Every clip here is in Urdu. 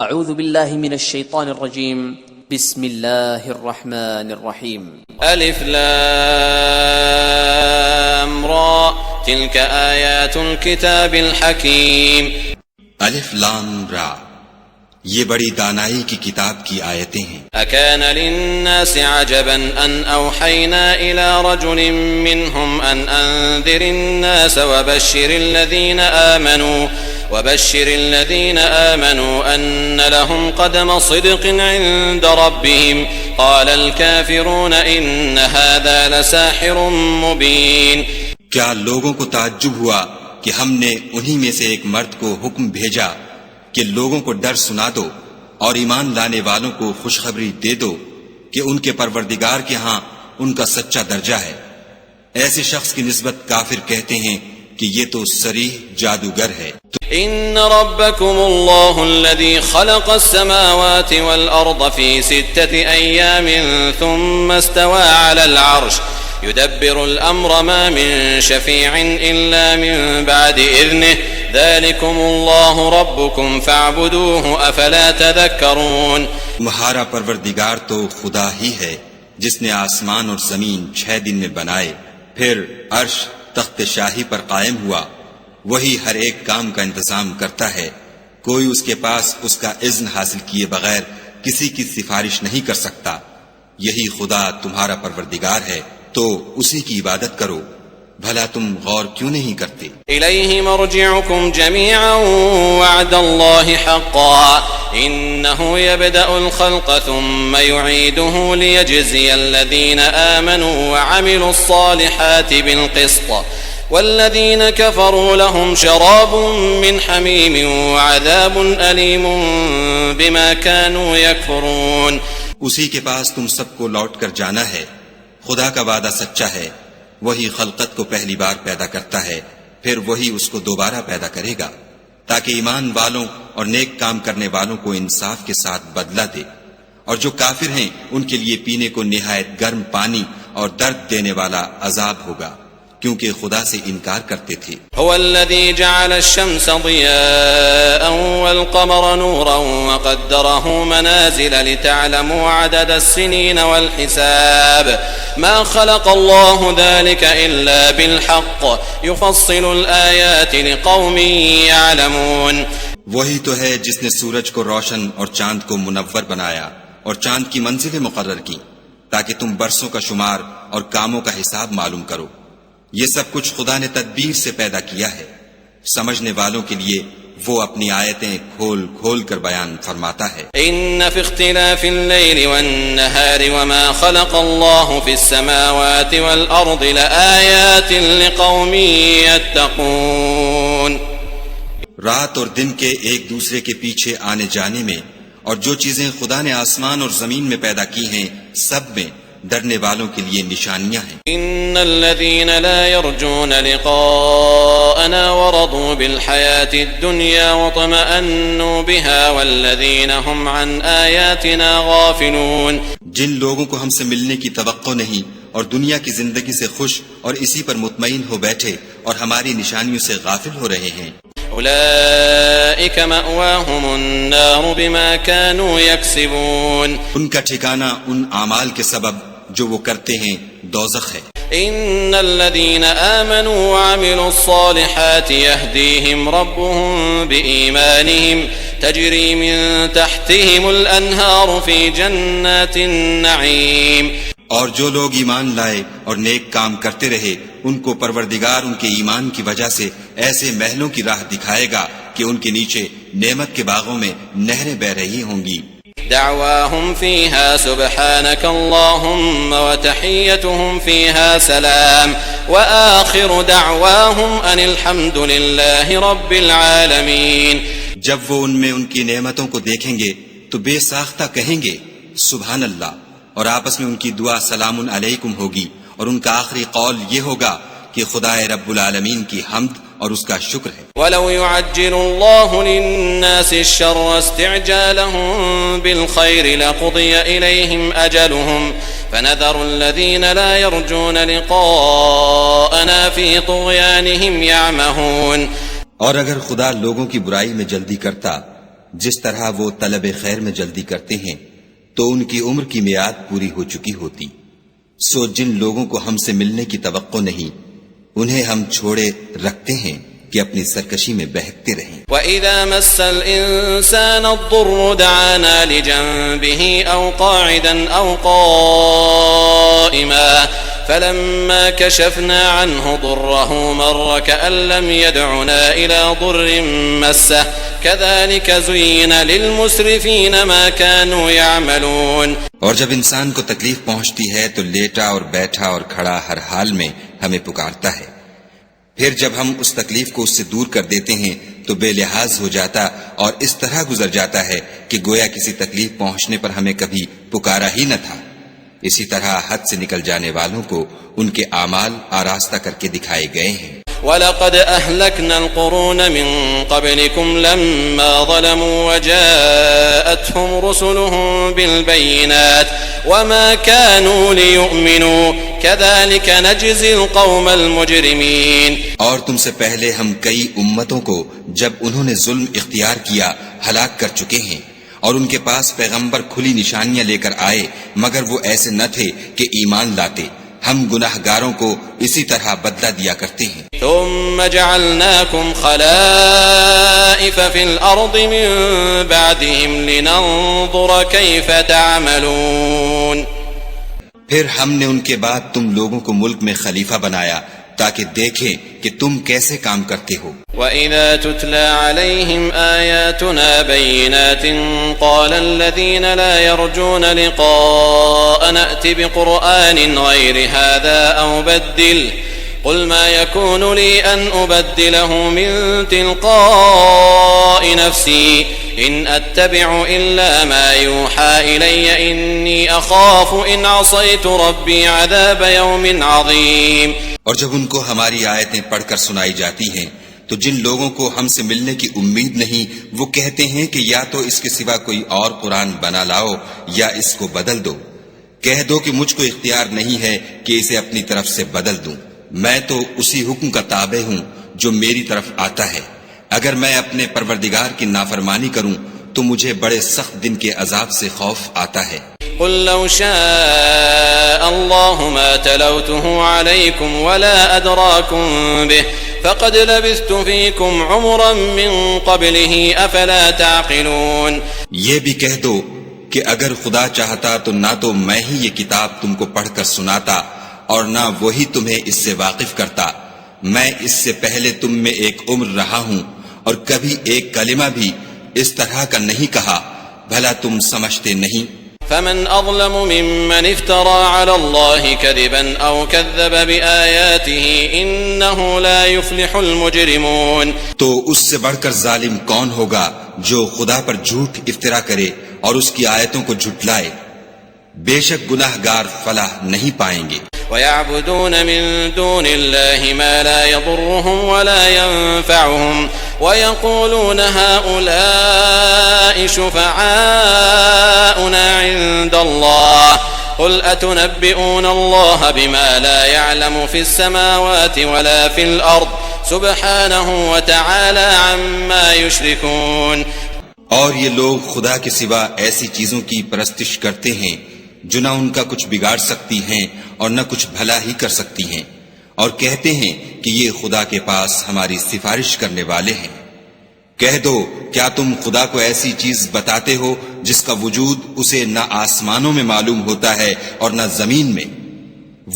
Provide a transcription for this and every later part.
اعوذ باللہ من الشیطان الرجیم بسم اللہ الرحمن الرحیم الف لام را تلك آیات الكتاب الحکیم الف لام را یہ بڑی دانائی کی کتاب کی آیتیں ہیں. اکان للناس عجبا ان اوحینا الى رجل منهم ان انذر الناس وبشر الذين آمنوا أن لهم قدم صدق عند ربهم قال الكافرون إن هذا لساحر مبين. کیا لوگوں کو تعجب ہوا کہ ہم نے انہی میں سے ایک مرد کو حکم بھیجا کہ لوگوں کو ڈر سنا دو اور ایمان لانے والوں کو خوشخبری دے دو کہ ان کے پروردگار کے ہاں ان کا سچا درجہ ہے. ایسے شخص کی نسبت کافر کہتے ہیں کہ یہ تو صریح جادوگر ہے. ان ربكم الله الذي خلق السماوات والارض في 6 ايام ثم استوى على العرش يدبر الامر ما من شفيع الا من بعد اذنه ذلكم الله ربكم فاعبدوه افلا تذكرون. تمہارا پروردگار تو خدا ہی ہے جس نے آسمان اور زمین 6 دن میں بنائے، پھر عرش تخت شاہی پر قائم ہوا. وہی ہر ایک کام کا انتظام کرتا ہے، کوئی اس کے پاس اس کا اذن حاصل کیے بغیر کسی کی سفارش نہیں کر سکتا. یہی خدا تمہارا پروردگار ہے تو اسی کی عبادت کرو. بھلا تم غور کیوں نہیں کرتے؟ الیہ مرجعکم جميعا وعد اللہ حقا انہ یبدأ الخلق ثم يعیدہ لیجزی الذین آمنوا وعملوا الصالحات بالقسط والذین كفروا لهم شراب من حمیم وعذاب علیم بما كانوا یکفرون. اسی کے پاس تم سب کو لوٹ کر جانا ہے. خدا کا وعدہ سچا ہے، وہی خلقت کو پہلی بار پیدا کرتا ہے، پھر وہی اس کو دوبارہ پیدا کرے گا تاکہ ایمان والوں اور نیک کام کرنے والوں کو انصاف کے ساتھ بدلہ دے. اور جو کافر ہیں ان کے لیے پینے کو نہایت گرم پانی اور درد دینے والا عذاب ہوگا، کیونکہ خدا سے انکار کرتے تھے. هو الذي جعل الشمس ضياء والقمر نورا وقدره منازل لتعلموا عدد السنين والحساب ما خلق الله ذلك إلا بالحق يفصل الآيات لقوم يعلمون. وہی تو ہے جس نے سورج کو روشن اور چاند کو منور بنایا اور چاند کی منزلیں مقرر کی تاکہ تم برسوں کا شمار اور کاموں کا حساب معلوم کرو. یہ سب کچھ خدا نے تدبیر سے پیدا کیا ہے. سمجھنے والوں کے لیے وہ اپنی آیتیں کھول کھول کر بیان فرماتا ہے. ان فی اختلاف اللیل والنہار وما خلق اللہ فی السماوات والارض لآیات لقوم یتقون. رات اور دن کے ایک دوسرے کے پیچھے آنے جانے میں اور جو چیزیں خدا نے آسمان اور زمین میں پیدا کی ہیں سب میں ڈرنے والوں کے لیے نشانیاں ہیں. ان الذين لا يرجون لقاءنا ورضوا بالحياة الدنيا وطمأنوا بها والذين هم عن آياتنا غافلون. جن لوگوں کو ہم سے ملنے کی توقع نہیں اور دنیا کی زندگی سے خوش اور اسی پر مطمئن ہو بیٹھے اور ہماری نشانیوں سے غافل ہو رہے ہیں، اولئک مأواہم النار بما كانوا یکسبون. ان کا ٹھکانہ ان اعمال کے سبب جو وہ کرتے ہیں دوزخ ہے. ان الذين آمنوا وعملوا الصالحات يهديهم ربهم بإيمانهم تجري من تحتهم الأنهار في جنات النعيم. اور جو لوگ ایمان لائے اور نیک کام کرتے رہے ان کو پروردگار ان کے ایمان کی وجہ سے ایسے محلوں کی راہ دکھائے گا کہ ان کے نیچے نعمت کے باغوں میں نہریں بہ رہی ہوں گی. دعواهم فيها سبحانك اللهم وتحيتهم فيها سلام وآخر دعواهم أن الحمد لله رب العالمين. جب وہ ان میں ان کی نعمتوں کو دیکھیں گے تو بے ساختہ کہیں گے سبحان اللہ، اور آپس میں ان کی دعا سلام علیکم ہوگی، اور ان کا آخری قول یہ ہوگا کہ خدا رب العالمین کی حمد اور اس کا شکر ہے. وَلَوْ يُعَجِّلُ اللَّهُ لِلنَّاسِ الشَّرَّ اسْتِعْجَالَهُم بِالْخَيْرِ لَقُضِيَ إِلَيْهِمْ أَجَلُهُمْ فَنَذَرُ الَّذِينَ لَا يَرْجُونَ لِقَاءَنَا فِي طُغْيَانِهِمْ يَعْمَهُونَ. اور اگر خدا لوگوں کی برائی میں جلدی کرتا جس طرح وہ طلب خیر میں جلدی کرتے ہیں تو ان کی عمر کی میعاد پوری ہو چکی ہوتی۔ سو جن لوگوں کو ہم سے ملنے کی توقع نہیں انہیں ہم چھوڑے رکھتے ہیں کہ اپنی سرکشی میں بہکتے رہیں۔ وَإِذَا مَسَّ الْإِنسَانَ الضُّرُّ دَعَانَا لِجَنبِهِ أَوْ قَاعِدًا أَوْ قَائِمًا فَلَمَّا كَشَفْنَا عَنْهُ ضُرَّهُ مَرَّ كَأَن لَّمْ يَدْعُنَا إِلَى ضُرٍّ مَّسَّهُ كَذَلِكَ زُيِّنَ لِلْمُسْرِفِينَ مَا كَانُوا يَعْمَلُونَ۔ اور جب انسان کو تکلیف پہنچتی ہے تو لیٹا اور بیٹھا اور کھڑا ہر حال میں ہمیں پکارتا ہے، پھر جب ہم اس تکلیف کو اس سے دور کر دیتے ہیں تو بے لحاظ ہو جاتا اور اس طرح گزر جاتا ہے کہ گویا کسی تکلیف پہنچنے پر ہمیں کبھی پکارا ہی نہ تھا۔ اسی طرح حد سے نکل جانے والوں کو ان کے اعمال آراستہ کر کے دکھائے گئے ہیں۔ وَلَقَدْ أَهْلَكْنَا الْقُرُونَ مِنْ قَبْلِكُمْ لَمَّا ظَلَمُوا وَجَاءَتْهُمْ رُسُلُهُم بِالْبَيِّنَاتِ وَمَا كَانُوا لِيُؤْمِنُوا كَذَلِكَ نَجْزِي الْقَوْمَ الْمُجْرِمِينَ۔ اور تم سے پہلے ہم کئی امتوں کو جب انہوں نے ظلم اختیار کیا ہلاک کر چکے ہیں، اور ان کے پاس پیغمبر کھلی نشانیاں لے کر آئے مگر وہ ایسے نہ تھے کہ ایمان لاتے۔ ہم گناہگاروں کو اسی طرح بدلہ دیا کرتے ہیں۔ ثم جعلناكم خلائف في الأرض من بعدهم لننظر كيف تعملون۔ پھر ہم نے ان کے بعد تم لوگوں کو ملک میں خلیفہ بنایا تاکہ دیکھیں کہ تم کیسے کام کرتے ہو۔ وَإِذَا تُتْلَى عَلَيْهِمْ آيَاتُنَا بَيِّنَاتٍ قَالَ الَّذِينَ لَا يَرْجُونَ لِقَاءَنَا ائْتِ بِقُرْآنٍ غَيْرِ هَذَا أَوْ بَدِّلْهُ قُلْ مَا يَكُونُ لِي أَنْ أُبَدِّلَهُ مِنْ تِلْقَاءِ نَفْسِي إِنْ أَتَّبِعُ إِلَّا مَا يُوحَى إِلَيَّ إِنِّي أَخَافُ إِنْ عَصَيْتُ رَبِّي عَذَابَ يَوْمٍ عَظِيمٍ۔ اور جب ان کو ہماری آیتیں پڑھ کر سنائی جاتی ہیں تو جن لوگوں کو ہم سے ملنے کی امید نہیں وہ کہتے ہیں کہ یا تو اس کے سوا کوئی اور قرآن بنا لاؤ یا اس کو بدل دو۔ کہہ دو کہ مجھ کو اختیار نہیں ہے کہ اسے اپنی طرف سے بدل دوں، میں تو اسی حکم کا تابع ہوں جو میری طرف آتا ہے۔ اگر میں اپنے پروردگار کی نافرمانی کروں تو مجھے بڑے سخت دن کے عذاب سے خوف آتا ہے۔ قل لو شاء الله ما تلوته عليكم ولا أدراكم به فقد لبثت فيكم عمرا من قبله أفلا تعقلون۔ یہ بھی کہہ دو کہ اگر خدا چاہتا تو نہ تو میں ہی یہ کتاب تم کو پڑھ کر سناتا اور نہ وہی تمہیں اس سے واقف کرتا، میں اس سے پہلے تم میں ایک عمر رہا ہوں اور کبھی ایک کلمہ بھی اس طرح کا نہیں کہا، بھلا تم سمجھتے نہیں؟ فمن أظلم ممن افترى على الله كذبا أو كذب بآياته إنه لا يفلح المجرمون۔ تو اس سے بڑھ کر ظالم کون ہوگا جو خدا پر جھوٹ افطرا کرے اور اس کی آیتوں کو جھٹلائے؟ بے شک گناہگار فلاح نہیں پائیں گے۔ ويعبدون من دون الله ما لا يضرهم ولا ينفعهم ويقولون هؤلاء شفعاؤنا عند الله قل أتنبئون الله بما لا يعلم في السماوات ولا في الأرض سبحانه وتعالى عما يشركون۔ اور یہ لوگ خدا کے سوا ایسی چیزوں کی پرستش کرتے ہیں جو نہ ان کا کچھ بگاڑ سکتی ہیں اور نہ کچھ بھلا ہی کر سکتی ہیں، اور کہتے ہیں کہ یہ خدا کے پاس ہماری سفارش کرنے والے ہیں۔ کہہ دو کیا تم خدا کو ایسی چیز بتاتے ہو جس کا وجود اسے نہ آسمانوں میں معلوم ہوتا ہے اور نہ زمین میں؟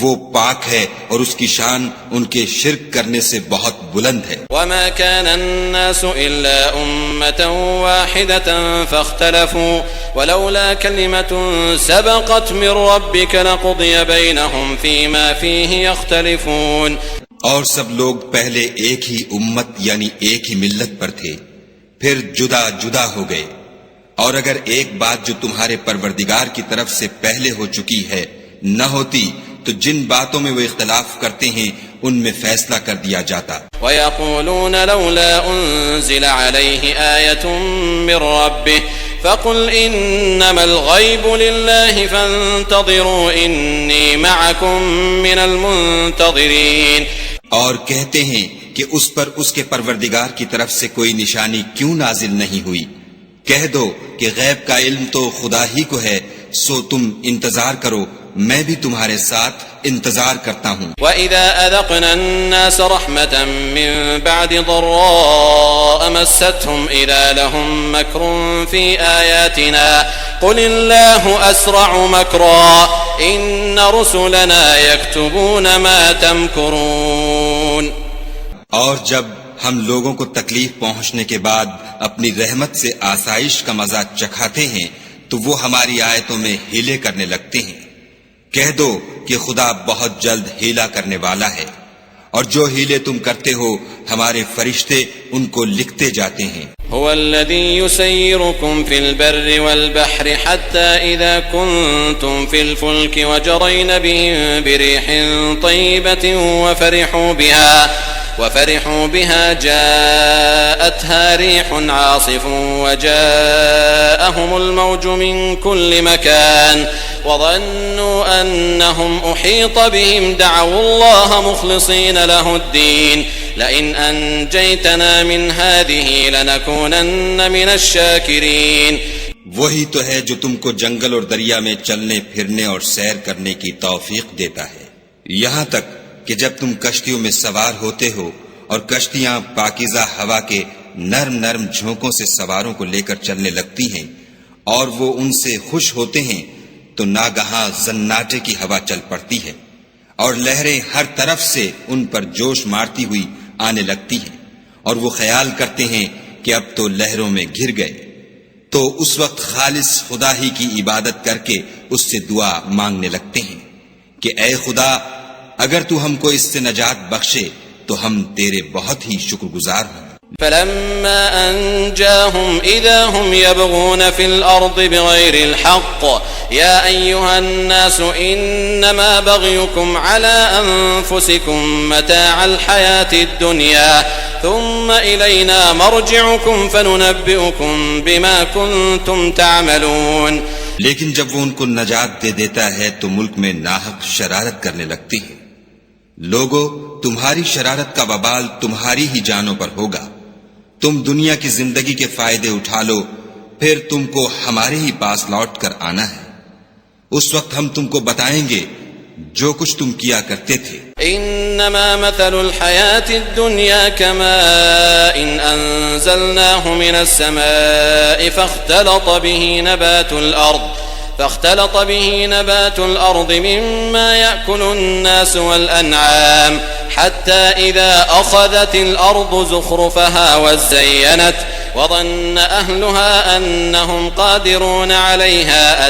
وہ پاک ہے اور اس کی شان ان کے شرک کرنے سے بہت بلند ہے۔ وما كان الناس إلا أمة واحدة فاختلفوا ولولا كلمة سبقت من ربك لقضي بينهم فيما فيه يختلفون۔ اور سب لوگ پہلے ایک ہی امت یعنی ایک ہی ملت پر تھے، پھر جدا جدا ہو گئے، اور اگر ایک بات جو تمہارے پروردگار کی طرف سے پہلے ہو چکی ہے نہ ہوتی تو جن باتوں میں وہ اختلاف کرتے ہیں ان میں فیصلہ کر دیا جاتا۔ وَيَقُولُونَ لَوْلَا أُنزِلَ عَلَيْهِ آيَةٌ مِّن رَّبِّهِ فَقُلْ إِنَّمَا الْغَيْبُ لِلَّهِ فَانتَظِرُوا إِنِّي مَعَكُم مِّنَ الْمُنتَظِرِينَ۔ اور کہتے ہیں کہ اس پر اس کے پروردگار کی طرف سے کوئی نشانی کیوں نازل نہیں ہوئی؟ کہہ دو کہ غیب کا علم تو خدا ہی کو ہے، سو تم انتظار کرو، میں بھی تمہارے ساتھ انتظار کرتا ہوں۔ وَإِذَا أَذَقْنَا النَّاسَ رَحْمَةً مِّن بَعْدِ ضَرَّاءَ مَسَّتْهُمْ إِذَا لَهُم مَّكْرٌ فِي آيَاتِنَا قُلِ اللَّهُ أَسْرَعُ مَكْرًا إِنَّ رُسُلَنَا يَكْتُبُونَ مَا تَمْكُرُونَ۔ اور جب ہم لوگوں کو تکلیف پہنچنے کے بعد اپنی رحمت سے آسائش کا مزہ چکھاتے ہیں تو وہ ہماری آیتوں میں ہیلے کرنے لگتے ہیں۔ کہہ دو کہ خدا بہت جلد ہیلا کرنے والا ہے، اور جو ہیلے تم کرتے ہو ہمارے فرشتے ان کو لکھتے جاتے ہیں۔ هو الذي يسيركم في البر والبحر حتى إذا كنتم في الفلك وجرين بهم بريح طيبة وفرحوا بها جاءتها ريح عاصف وجاءهم الموج من كل مكان وظنوا أنهم أحيط بهم دعوا الله مخلصين له الدين لئن أنجيتنا من هذه لنكونن من الشاكرين۔ وہی تو ہے جو تم کو جنگل اور دریا میں چلنے پھرنے اور سیر کرنے کی توفیق دیتا ہے، یہاں تک کہ جب تم کشتیوں میں سوار ہوتے ہو اور کشتیاں پاکیزہ ہوا کے نرم نرم جھونکوں سے سواروں کو لے کر چلنے لگتی ہیں اور وہ ان سے خوش ہوتے ہیں تو ناگہاں زناٹے کی ہوا چل پڑتی ہے اور لہریں ہر طرف سے ان پر جوش مارتی ہوئی آنے لگتی ہیں اور وہ خیال کرتے ہیں کہ اب تو لہروں میں گر گئے، تو اس وقت خالص خدا ہی کی عبادت کر کے اس سے دعا مانگنے لگتے ہیں کہ اے خدا اگر تو ہم کو اس سے نجات بخشے تو ہم تیرے بہت ہی شکر گزار ہوں۔ فلما أنجاهم إذا هم يبغون في الأرض بغير الحق يا أيها الناس إنما بغيكم على أنفسكم متاع الحياة الدنيا ثم إلينا مرجعكم فننبئكم بما كنتم تعملون۔ لیکن جب وہ ان کو نجات دے دیتا ہے تو ملک میں ناحق شرارت کرنے لگتی ہے۔ لوگو تمہاری شرارت کا وبال تمہاری ہی جانوں پر ہوگا، تم دنیا کی زندگی کے فائدے اٹھا لو، پھر تم کو ہمارے ہی پاس لوٹ کر آنا ہے، اس وقت ہم تم کو بتائیں گے جو کچھ تم کیا کرتے تھے۔ انما مثل الحياة الدنيا كماء انزلناه من السماء فاختلط به نبات الأرض مما يأكل الناس والأنعام حتى إذا أخذت الأرض زخرفها وزينت وظن أهلها أنهم قادرون عليها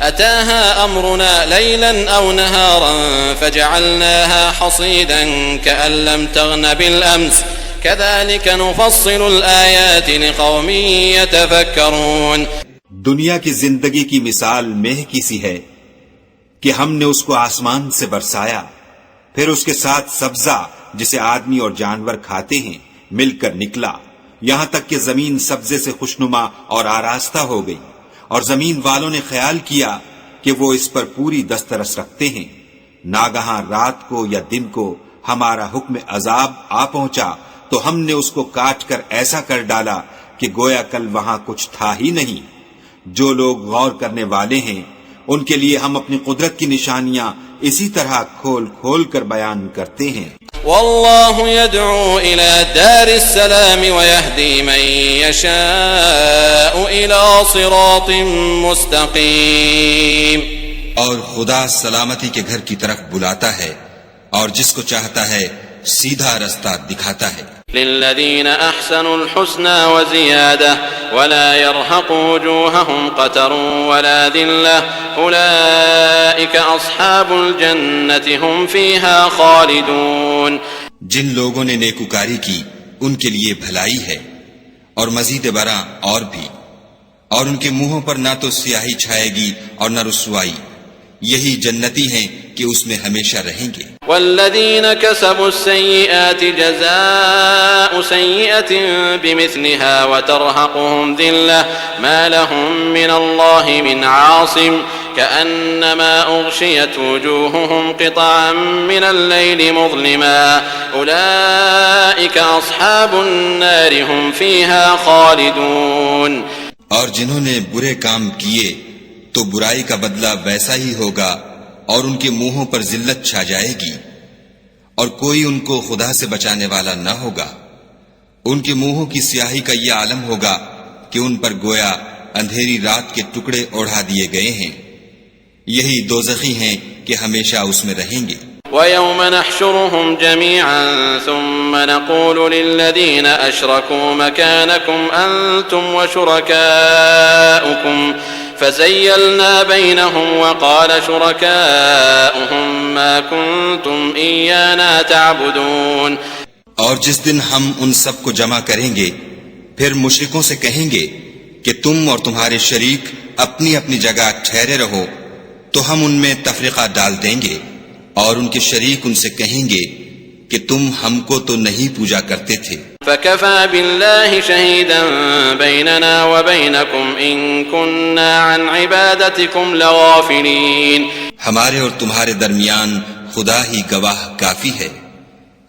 أتاها أمرنا ليلا أو نهارا فجعلناها حصيدا كأن لم تغن بالأمس كذلك نفصل الآيات لقوم يتفكرون۔ دنیا کی زندگی کی مثال میہ کی سی ہے کہ ہم نے اس کو آسمان سے برسایا، پھر اس کے ساتھ سبزہ جسے آدمی اور جانور کھاتے ہیں مل کر نکلا، یہاں تک کہ زمین سبزے سے خوشنما اور آراستہ ہو گئی، اور زمین والوں نے خیال کیا کہ وہ اس پر پوری دسترس رکھتے ہیں، ناگہاں رات کو یا دن کو ہمارا حکم عذاب آ پہنچا تو ہم نے اس کو کاٹ کر ایسا کر ڈالا کہ گویا کل وہاں کچھ تھا ہی نہیں۔ جو لوگ غور کرنے والے ہیں ان کے لیے ہم اپنی قدرت کی نشانیاں اسی طرح کھول کھول کر بیان کرتے ہیں۔ واللہ يدعو الى دار السلام ويهدي من يشاء الى صراط مستقیم۔ اور خدا سلامتی کے گھر کی طرف بلاتا ہے اور جس کو چاہتا ہے سیدھا رستہ دکھاتا ہے۔ للذین احسنوا الحسنى وزیادہ ولا يرهق وجوههم قتر ولا ذلة اولئک اصحاب الجنة هم فيها خالدون۔ جن لوگوں نے نیکوکاری کی ان کے لیے بھلائی ہے اور مزید برآں اور بھی، اور ان کے منہوں پر نہ تو سیاہی چھائے گی اور نہ رسوائی، یہی جنتی ہیں کہ اس میں ہمیشہ رہیں گے۔ والذین کسبوا السیئات جزاء سیئة بمثلها وترهقهم ذلة ما لهم من اللہ من عاصم كأنما أغشيت وجوههم قطعا من الليل مظلما أولئك أصحاب النار هم فيها خالدون. اور جنہوں نے برے کام کیے تو برائی کا بدلہ ویسا ہی ہوگا اور ان کے منہوں پر ذلت چھا جائے گی اور کوئی ان کو خدا سے بچانے والا نہ ہوگا. ان کے منہوں کی سیاہی کا یہ عالم ہوگا کہ ان پر گویا اندھیری رات کے ٹکڑے اوڑھا دیے گئے ہیں. یہی دوزخی ہیں کہ ہمیشہ اس میں رہیں گے. وَيَوْمَ نَحْشُرُهُمْ جَمِيعًا ثُمَّ نَقُولُ لِلَّذِينَ أَشْرَكُوا مَكَانَكُمْ أَنْتُمْ وَشُرَكَاؤُكُمْ فَزَيَّلْنَا بَيْنَهُمْ وَقَالَ شُرَكَاؤُهُمْ مَا كُنْتُمْ إِيَّانَا تَعْبُدُونَ. اور جس دن ہم ان سب کو جمع کریں گے پھر مشرکوں سے کہیں گے کہ تم اور تمہارے شریک اپنی اپنی جگہ ٹھہرے رہو تو ہم ان میں تفریقہ ڈال دیں گے اور ان کے شریک ان سے کہیں گے کہ تم ہم کو تو نہیں پوجا کرتے تھے. فَكَفَى بِاللَّهِ شَهِيدًا بَيْنَنَا وَبَيْنَكُمْ إِن كُنَّا عَنْ عِبَادَتِكُمْ لَغَافِلِينَ. ہمارے اور تمہارے درمیان خدا ہی گواہ کافی ہے،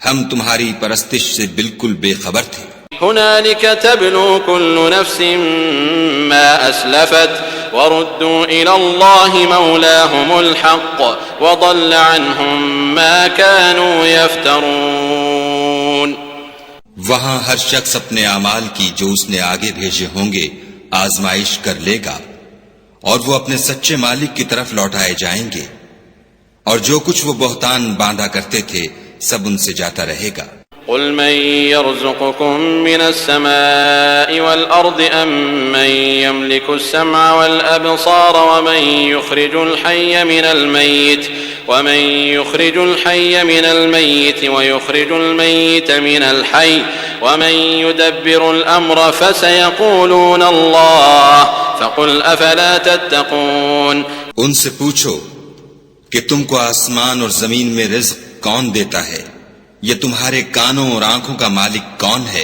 ہم تمہاری پرستش سے بالکل بے خبر تھے. هنالك تبلو كل نفس ما أسلفت وردوا إلى الله مولاهم الحق وضل عنهم ما كانوا يفترون. وہاں ہر شخص اپنے اعمال کی جو اس نے آگے بھیجے ہوں گے آزمائش کر لے گا اور وہ اپنے سچے مالک کی طرف لوٹائے جائیں گے، اور جو کچھ وہ بہتان باندھا کرتے تھے سب ان سے جاتا رہے گا. قل من يرزقكم من السماء والأرض أم من يملك السمع والأبصار ومن يخرج الحي من الميت ويخرج الميت من الحي ومن يدبر الأمر فسيقولون الله فقل أفلا تتقون. ان سے پوچھو کہ تم کو آسمان اور زمین میں رزق کون دیتا ہے، یہ تمہارے کانوں اور آنکھوں کا مالک کون ہے،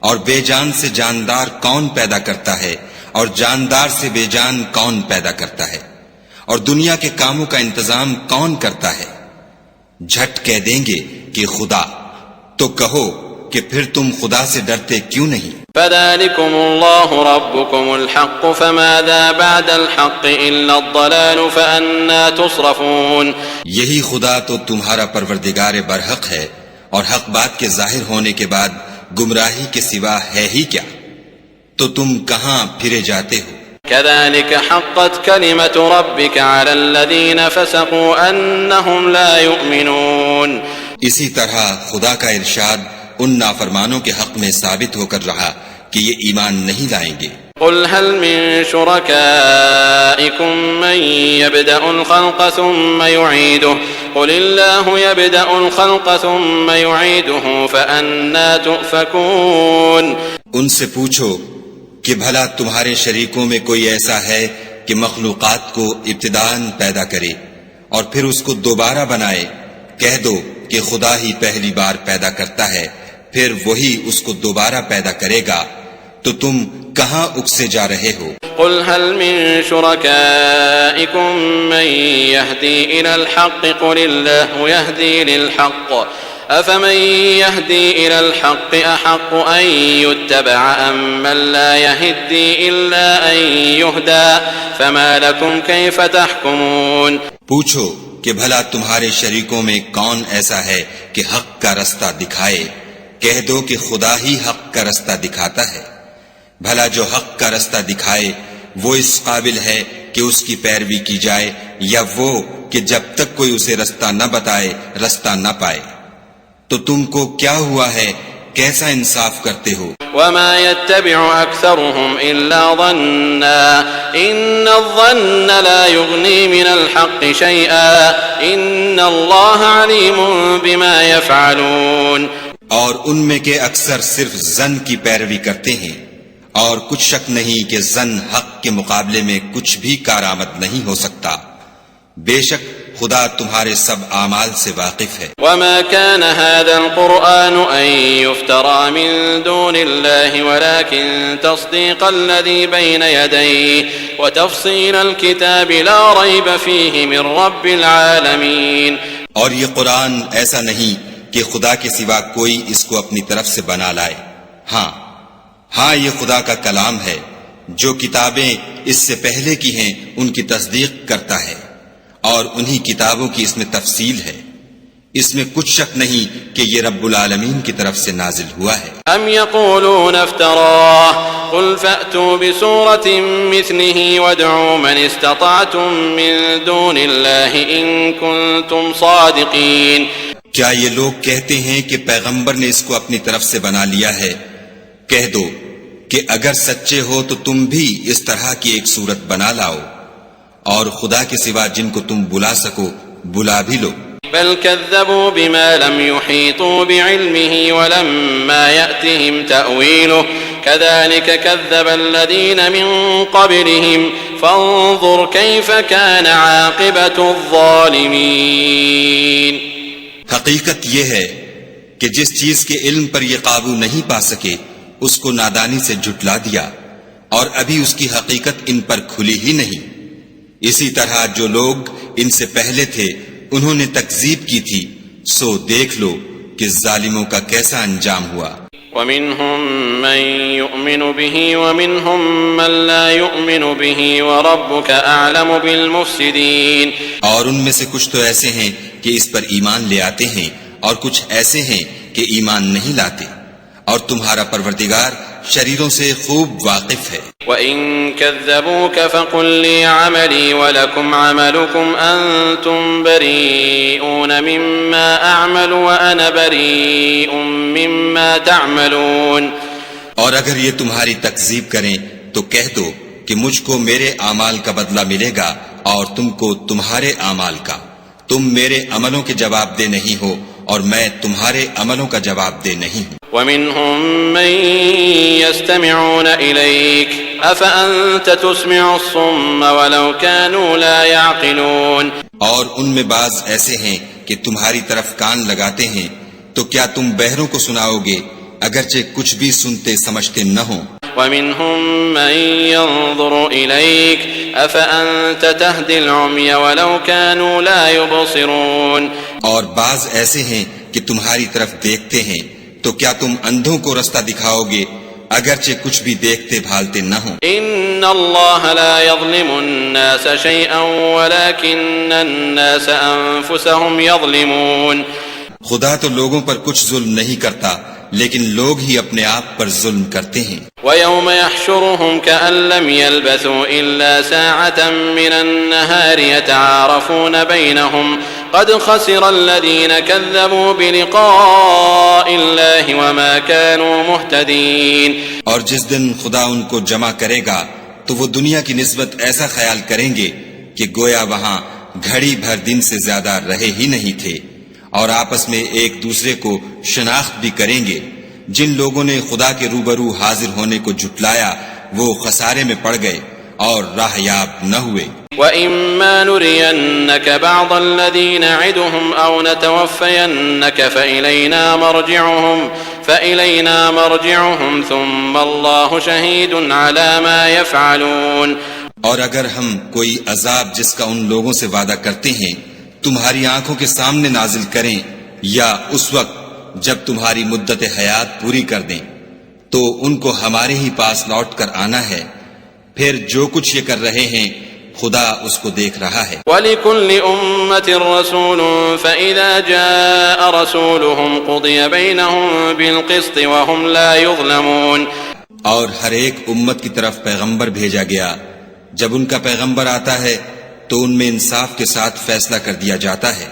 اور بے جان سے جاندار کون پیدا کرتا ہے اور جاندار سے بے جان کون پیدا کرتا ہے، اور دنیا کے کاموں کا انتظام کون کرتا ہے؟ جھٹ کہہ دیں گے کہ خدا. تو کہو کہ پھر تم خدا سے ڈرتے کیوں نہیں؟ فذلكم الله ربكم الحق فماذا بعد الحق إلا الضلال فأنا تصرفون. یہی خدا تو تمہارا پروردگار برحق ہے، اور حق بات کے ظاہر ہونے کے بعد گمراہی کے سوا ہے ہی کیا؟ تو تم کہاں پھرے جاتے ہو؟ كذلك حقت كلمة ربك على الذين فسقوا أنهم لا يؤمنون. اسی طرح خدا کا ارشاد ان نافرمانوں کے حق میں ثابت ہو کر رہا کہ یہ ایمان نہیں لائیں گے. قل هل من شركائكم من يبدأ الخلق ثم يعيده قل الله يبدأ الخلق ثم يعيده فأنا تؤفكون. ان سے پوچھو کہ بھلا تمہارے شریکوں میں کوئی ایسا ہے کہ مخلوقات کو ابتداءً پیدا کرے اور پھر اس کو دوبارہ بنائے؟ کہہ دو کہ خدا ہی پہلی بار پیدا کرتا ہے پھر وہی اس کو دوبارہ پیدا کرے گا. تو تم کہاں اکسے جا رہے ہو؟ قل هل من شركائكم من يهدي إلى الحق قل الله يهدي للحق أفمن يهدي إلى الحق أحق أن يتبع أم من لا يهدي إلا أن يهدى فما لكم كيف تحكمون. پوچھو کہ بھلا تمہارے شریکوں میں کون ایسا ہے کہ حق کا رستہ دکھائے؟ کہہ دو کہ خدا ہی حق کا رستہ دکھاتا ہے. بھلا جو حق کا رستہ دکھائے وہ اس قابل ہے کہ اس کی پیروی کی جائے، یا وہ کہ جب تک کوئی اسے رستہ نہ بتائے رستہ نہ پائے؟ تو تم کو کیا ہوا ہے، کیسا انصاف کرتے ہو؟ وما يتبع أكثرهم إلا ظنا إن الظن لا يغني من الحق شيئا إن الله عليم بما يفعلون. اور ان میں کے اکثر صرف ظن کی پیروی کرتے ہیں، اور کچھ شک نہیں کہ ظن حق کے مقابلے میں کچھ بھی کارآمد نہیں ہو سکتا. بے شک خدا تمہارے سب اعمال سے واقف ہے. وما كان هذا القرآن أن يفترى من دون الله ولكن تصديق الذي بين يديه وتفصيل الكتاب لا ريب فيه من رب العالمين. اور یہ قرآن ایسا نہیں کہ خدا کے سوا کوئی اس کو اپنی طرف سے بنا لائے. ہاں یہ خدا کا کلام ہے. جو کتابیں اس سے پہلے کی ہیں ان کی تصدیق کرتا ہے اور انہی کتابوں کی اس میں تفصیل ہے. اس میں کچھ شک نہیں کہ یہ رب العالمین کی طرف سے نازل ہوا ہے. ام يقولون افتراه قل فأتوا بسورة مثله وادعوا من استطعتم من دون الله إن كنتم صادقين. کیا یہ لوگ کہتے ہیں کہ پیغمبر نے اس کو اپنی طرف سے بنا لیا ہے؟ کہہ دو کہ اگر سچے ہو تو تم بھی اس طرح کی ایک صورت بنا لاؤ اور خدا کے سوا جن کو تم بلا سکو بلا بھی لو. بل كذبوا بما لم يحيطوا بعلمه ولما يأتهم تأويله كذلك كذب الذين من قبلهم فانظر كيف كان عاقبة الظالمين. حقیقت یہ ہے کہ جس چیز کے علم پر یہ قابو نہیں پا سکے اس کو نادانی سے جھٹلا دیا اور ابھی اس کی حقیقت ان پر کھلی ہی نہیں. اسی طرح جو لوگ ان سے پہلے تھے انہوں نے تکذیب کی تھی، سو دیکھ لو کہ ظالموں کا کیسا انجام ہوا. وَمِنْهُمْ مَنْ يُؤْمِنُ بِهِ وَمِنْهُمْ مَنْ لَا يُؤْمِنُ بِهِ وَرَبُّكَ أَعْلَمُ بِالْمُفْسِدِينَ. اور ان میں سے کچھ تو ایسے ہیں کہ اس پر ایمان لے آتے ہیں اور کچھ ایسے ہیں کہ ایمان نہیں لاتے، اور تمہارا پروردگار شریروں سے خوب واقف ہے. وَإِن كَذَّبُوكَ فَقُلْ لِي عَمَلِي وَلَكُمْ عَمَلُكُمْ أَنْتُمْ بَرِيئُونَ مِمَّا أَعْمَلُ وَأَنَا بَرِيءٌ مِمَّا تَعْمَلُونَ. اور اگر یہ تمہاری تکذیب کریں تو کہہ دو کہ مجھ کو میرے اعمال کا بدلہ ملے گا اور تم کو تمہارے اعمال کا. تم میرے عملوں کے جواب دہ نہیں ہو اور میں تمہارے عملوں کا جواب دہ نہیں ہوں. وَمِنْهُمْ مَنْ يَسْتَمِعُونَ إِلَيْكَ أَفَأَنْتَ تُسْمِعُ الصُّمَّ وَلَوْ كَانُوا لَا يَعْقِلُونَ. اور ان میں بعض ایسے ہیں کہ تمہاری طرف کان لگاتے ہیں، تو کیا تم بہروں کو سناؤ گے اگرچہ کچھ بھی سنتے سمجھتے نہ ہوں. وَمِنْهُمْ مَنْ يَنظُرُ إِلَيْكَ أَفَأَنْتَ تَهْدِي الْعُمْيَ وَلَوْ كَانُوا لَا يُبْصِرُونَ. اور بعض ایسے ہیں کہ تمہاری طرف دیکھتے ہیں، تو کیا تم اندھوں کو رستہ دکھاؤ گے اگرچہ کچھ بھی دیکھتے بھالتے نہ ہوں. ان اللہ لا يظلم الناس شيئا ولكن الناس انفسهم يظلمون. خدا تو لوگوں پر کچھ ظلم نہیں کرتا لیکن لوگ ہی اپنے آپ پر ظلم کرتے ہیں. وَيَوْمَ يَحْشُرُهُمْ كَأَن لَّمْ يَلْبَثُوا إِلَّا سَاعَةً مِّنَ النَّهَارِ يَتَعَارَفُونَ بَيْنَهُمْ قَدْ خَسِرَ الَّذِينَ كَذَّبُوا بِلِقَاءِ اللَّهِ وَمَا كَانُوا مُهْتَدِينَ. اور جس دن خدا ان کو جمع کرے گا تو وہ دنیا کی نسبت ایسا خیال کریں گے کہ گویا وہاں گھڑی بھر دن سے زیادہ رہے ہی نہیں تھے، اور آپس میں ایک دوسرے کو شناخت بھی کریں گے. جن لوگوں نے خدا کے روبرو حاضر ہونے کو جھٹلایا وہ خسارے میں پڑ گئے اور راہ یاب نہ ہوئے. وَإِمَّا نُرِيَنَّكَ بَعْضَ الَّذِي نَعِدُهُمْ أَوْ نَتَوَفَّيَنَّكَ فَإِلَيْنَا مَرْجِعُهُمْ ثُمَّ اللَّهُ شَهِيدٌ عَلَى مَا يَفْعَلُونَ. اور اگر ہم کوئی عذاب جس کا ان لوگوں سے وعدہ کرتے ہیں تمہاری آنکھوں کے سامنے نازل کریں یا اس وقت جب تمہاری مدت حیات پوری کر دیں تو ان کو ہمارے ہی پاس لوٹ کر آنا ہے، پھر جو کچھ یہ کر رہے ہیں خدا اس کو دیکھ رہا ہے. وَلِكُلِّ أُمَّةٍ رَسُولٌ فَإِذَا جَاءَ رَسُولُهُمْ قُضِيَ بَيْنَهُمْ بِالْقِسْطِ وَهُمْ لَا يُظْلَمُونَ. اور ہر ایک امت کی طرف پیغمبر بھیجا گیا، جب ان کا پیغمبر آتا ہے تو ان میں انصاف کے ساتھ فیصلہ کر دیا جاتا ہے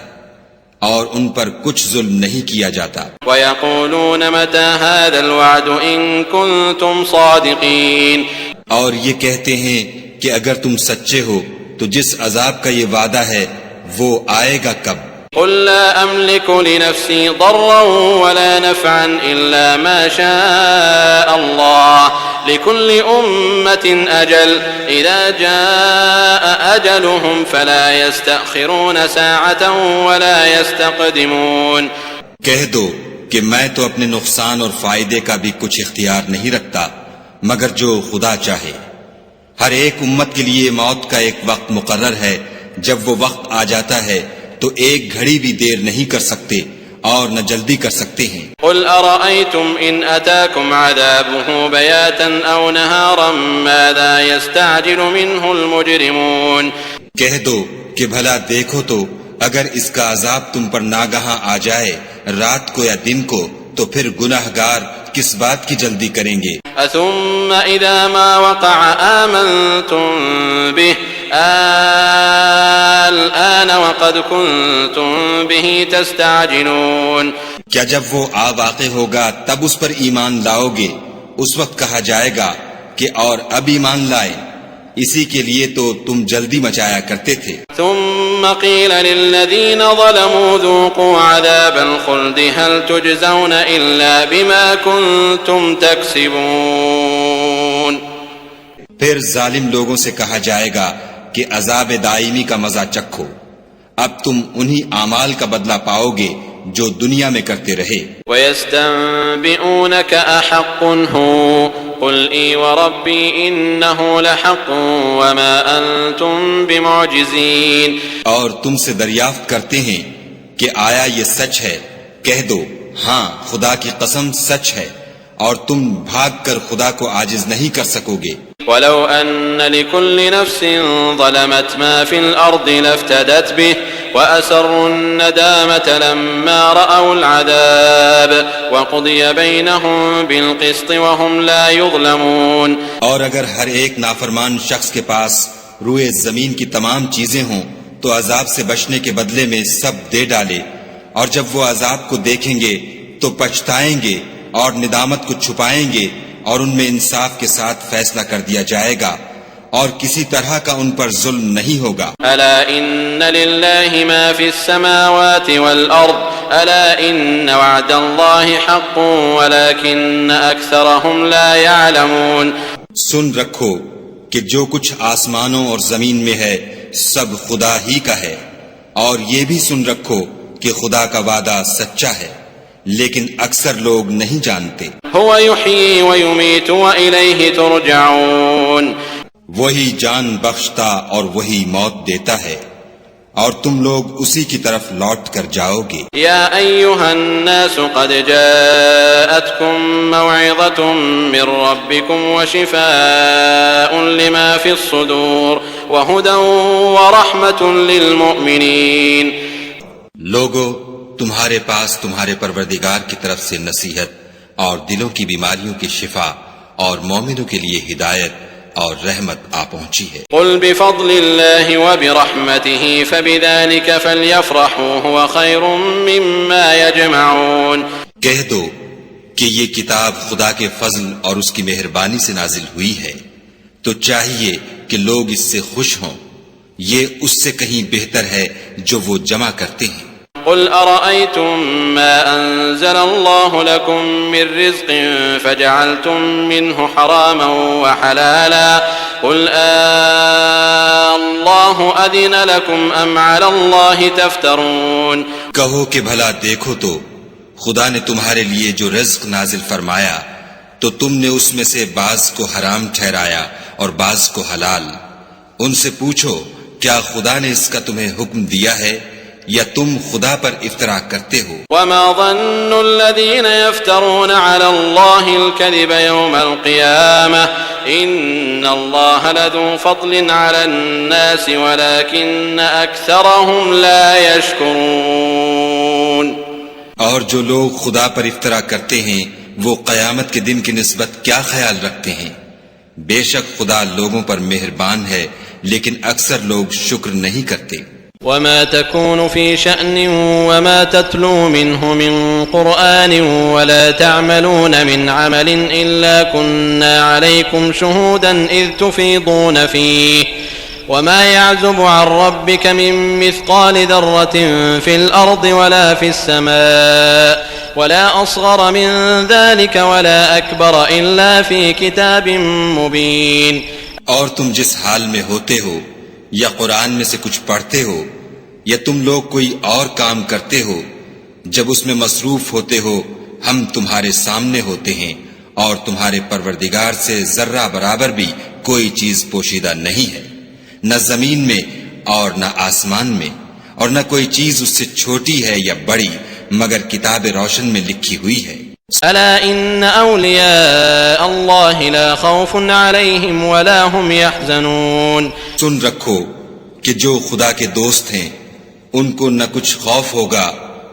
اور ان پر کچھ ظلم نہیں کیا جاتا. وَيَقُولُونَ مَتَى هَذَا الْوَعْدُ إِن كُنتُمْ صَادِقِينَ. اور یہ کہتے ہیں کہ اگر تم سچے ہو تو جس عذاب کا یہ وعدہ ہے وہ آئے گا کب؟ قُل لَّا أَمْلِكُ لِنَفْسِي ضَرًّا وَلَا نَفْعًا إِلَّا مَا شَاءَ اللَّهُ لِكُلِّ أُمَّةٍ أَجَلٌ إِذَا جَاءَ أَجَلُهُمْ فَلَا يَسْتَأْخِرُونَ سَاعَةً وَلَا يَسْتَقْدِمُونَ. کہہ دو کہ میں تو اپنے نقصان اور فائدے کا بھی کچھ اختیار نہیں رکھتا مگر جو خدا چاہے، ہر ایک امت کے لیے موت کا ایک وقت مقرر ہے، جب وہ وقت آ جاتا ہے تو ایک گھڑی بھی دیر نہیں کر سکتے اور نہ جلدی کر سکتے ہیں۔ قل ارأيتم ان اتاكم عذابه بياتا او نهارا ماذا يستعجل منه المجرمون۔ کہہ دو کہ بھلا دیکھو تو اگر اس کا عذاب تم پر ناگہاں آ جائے رات کو یا دن کو تو پھر گناہگار کس بات کی جلدی کریں گے؟ ثم اذا ما وقع آمنتم به الآن وقد كنتم به تستعجلون۔ کیا جب وہ آ واقع ہوگا تب اس پر ایمان لاؤ گے؟ اس وقت کہا جائے گا کہ اور اب ایمان لائے، اسی کے لیے تو تم جلدی مچایا کرتے تھے۔ ثم قيل للذين ظلموا ذوقوا عذاب الخلد هل تجزون إلا بما كنتم تكسبون۔ پھر ظالم لوگوں سے کہا جائے گا کہ عذاب دائمی کا مزہ چکھو، اب تم انہی اعمال کا بدلہ پاؤ گے جو دنیا میں کرتے رہے۔ وَيَسْتَنبِئُونَكَ أَحَقٌّ هُوَ قُلْ إِي وَرَبِّي إِنَّهُ لَحَقٌّ وَمَا أَنْتُمْ بِمُعْجِزِينَ۔ اور تم سے دریافت کرتے ہیں کہ آیا یہ سچ ہے؟ کہہ دو ہاں خدا کی قسم سچ ہے، اور تم بھاگ کر خدا کو عاجز نہیں کر سکو گے۔ وَلَوْ أَنَّ لِكُلِّ نَفْسٍ ظَلَمَتْ مَا فِي الْأَرْضِ لَافْتَدَتْ بِهِ وَأَسَرُّوا النَّدَامَةَ لَمَّا رَأَوُا الْعَذَابَ وَقُضِيَ بَيْنَهُم بِالْقِسْطِ وَهُمْ لَا يُظْلَمُونَ۔ اور اگر ہر ایک نافرمان شخص کے پاس روئے زمین کی تمام چیزیں ہوں تو عذاب سے بچنے کے بدلے میں سب دے ڈالے، اور جب وہ عذاب کو دیکھیں گے تو پچھتائیں گے اور ندامت کو چھپائیں گے، اور ان میں انصاف کے ساتھ فیصلہ کر دیا جائے گا، اور کسی طرح کا ان پر ظلم نہیں ہوگا۔ الا ان للہ ما فی السماوات والارض الا ان وعد اللہ حق ولكن اکثرهم لا يعلمون۔ سن رکھو کہ جو کچھ آسمانوں اور زمین میں ہے سب خدا ہی کا ہے، اور یہ بھی سن رکھو کہ خدا کا وعدہ سچا ہے، لیکن اکثر لوگ نہیں جانتے۔ هو يحيي ويميت وإليه ترجعون۔ وہی جان بخشتا اور وہی موت دیتا ہے، اور تم لوگ اسی کی طرف لوٹ کر جاؤ گے۔ يا أيها الناس قد جاءتكم موعظة من ربكم وشفاء لما في الصدور وهدى ورحمة للمؤمنين۔ لوگو تمہارے پاس تمہارے پروردگار کی طرف سے نصیحت اور دلوں کی بیماریوں کی شفا اور مومنوں کے لیے ہدایت اور رحمت آ پہنچی ہے۔ قل بفضل اللہ وبرحمته فبذلك فليفرحوا هو خير مما يجمعون۔ کہہ دو کہ یہ کتاب خدا کے فضل اور اس کی مہربانی سے نازل ہوئی ہے، تو چاہیے کہ لوگ اس سے خوش ہوں، یہ اس سے کہیں بہتر ہے جو وہ جمع کرتے ہیں۔ قل أرأيتم ما أنزل الله لكم من رزق فجعلتم منه حراما وحلالا قل الله أذن لكم أم على الله تفترون۔ کہو کہ بھلا دیکھو تو خدا نے تمہارے لیے جو رزق نازل فرمایا تو تم نے اس میں سے بعض کو حرام ٹھہرایا اور بعض کو حلال۔ ان سے پوچھو کیا خدا نے اس کا تمہیں حکم دیا ہے یا تم خدا پر افطرا کرتے ہو؟ وما ظن الذين يفترون على الله الكذب يوم القيامة إن الله لذو فضل على الناس ولكن أكثرهم لا يشكرون۔ اور جو لوگ خدا پر افطرا کرتے ہیں وہ قیامت کے دن کی نسبت کیا خیال رکھتے ہیں؟ بے شک خدا لوگوں پر مہربان ہے لیکن اکثر لوگ شکر نہیں کرتے۔ وما تكون في شأن وما تتلو منه من قرآن ولا تعملون من عمل إلا كنا عليكم شهودا إذ تفيضون فيه وما يعزب عن ربك من مثقال ذرة في الأرض ولا في السماء ولا أصغر من ذلك ولا أكبر إلا في كتاب مبين۔ اور تم جس حال میں ہوتے ہو یا قرآن میں سے کچھ پڑھتے ہو یا تم لوگ کوئی اور کام کرتے ہو، جب اس میں مصروف ہوتے ہو ہم تمہارے سامنے ہوتے ہیں، اور تمہارے پروردگار سے ذرہ برابر بھی کوئی چیز پوشیدہ نہیں ہے، نہ زمین میں اور نہ آسمان میں، اور نہ کوئی چیز اس سے چھوٹی ہے یا بڑی مگر کتاب روشن میں لکھی ہوئی ہے۔ ألا إن أولياء الله لا خوف عليهم ولا هم يحزنون۔ سن رکھو کہ جو خدا کے دوست ہیں ان کو نہ کچھ خوف ہوگا